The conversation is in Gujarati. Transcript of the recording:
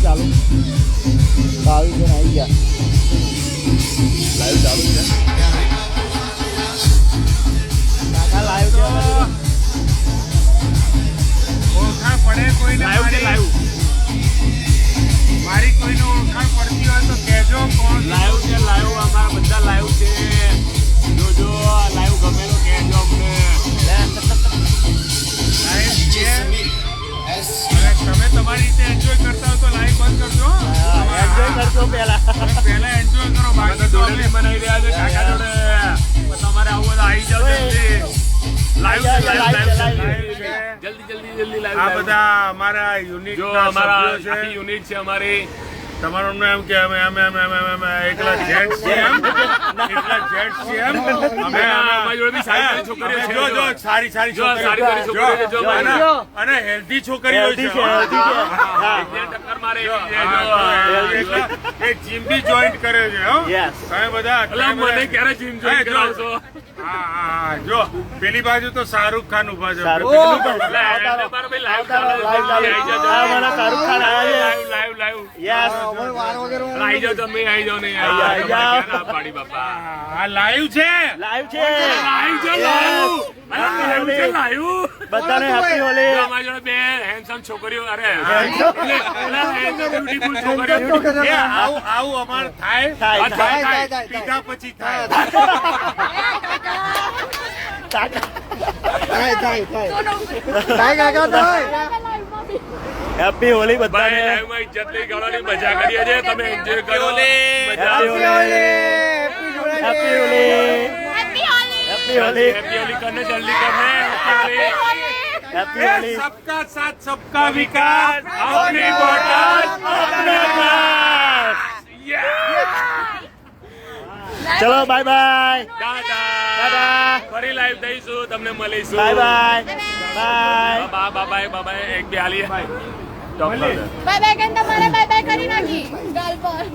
ચાલુ આવી છે ને આવી ગયા લાઈવ ચાલુ છે કાકા લાઈવ છે ઓળખાણ પડે કોઈને લાઈવ છે લાઈવ મારી કોઈને ઓળખાણ પડતી હોય તો કહેજો કોણ લાઈવ છે લાઈવ અમારા બધા લાઈવ છે જો લાઈવ ગમેલો કહેજો અમને લાઈવ છે અને તમે તમારી રીતે એન્જોય કરતા હો તો લાઈવ બંધ કરજો એન્જોય કરજો પહેલા પહેલા એન્જોય કરો બાકી તો જોડે બનાવી રહ્યા છે કાકા જોડે તમારે આવું હોય તો આવી જાવ જલ્દી લાઈવ છે લાઈવ જલ્દી લાઈવ આ બધા અમારા યુનિટ જો અમારા આખી યુનિટ છે અમારી તમારું નામ કે અમે એકલા જેન્ટ્સ છીએ એમ એકલા જેન્ટ્સ છીએ એમ અમે અમારી જોડે બી સારી સારી છોકરીઓ છે જો સારી સારી જો સારી સારી છોકરીઓ છે જો અને હેલ્ધી છોકરીઓ છે ટક્કર મારે એ જીમ બી જોઈન્ટ કરે છે હો યસ તમે બધા અલા મને ક્યારે જીમ જોઈન કરાવશો હા જો પેલી બાજુ તો શાહરુખ ખાન ઉભા છે શાહરુખ લાઈવ યસ આવી જાઓ તમે આવી જાઓ નહીં આવી જાઓ પાડી બાપા આ લાઈવ છે લાઈવ છે લાઈવ છે લાઈવ લાઈવ બધાને હેપી હોલી અમારી જોડે બે હેન્ડસમ છોકરીઓ અરે બ્યુટીફુલ છોકરીઓ એ આવું અમાર થાય પીધા પછી થાય હેપી હોલી ભાઈ બધાને લાઈવમાં ઇજ્જત લઈ ગળવાની મજા કરીએ છીએ તમે એન્જોય કરો મજા happy Holi happy Holi happy Holi કરને જલ્દી કરને હેપી હોલી सबका साथ सबका विकास अपनी बोतल अपने ग्लास ચલો બાય બાય દાદા દાદા ફરી લાઈવ દઈશું તમને મળીશું bye bye bye bye bye એક બે આલી બાય બાય કરીને તમારે બાય બાય કરી નાખી ગાલ પર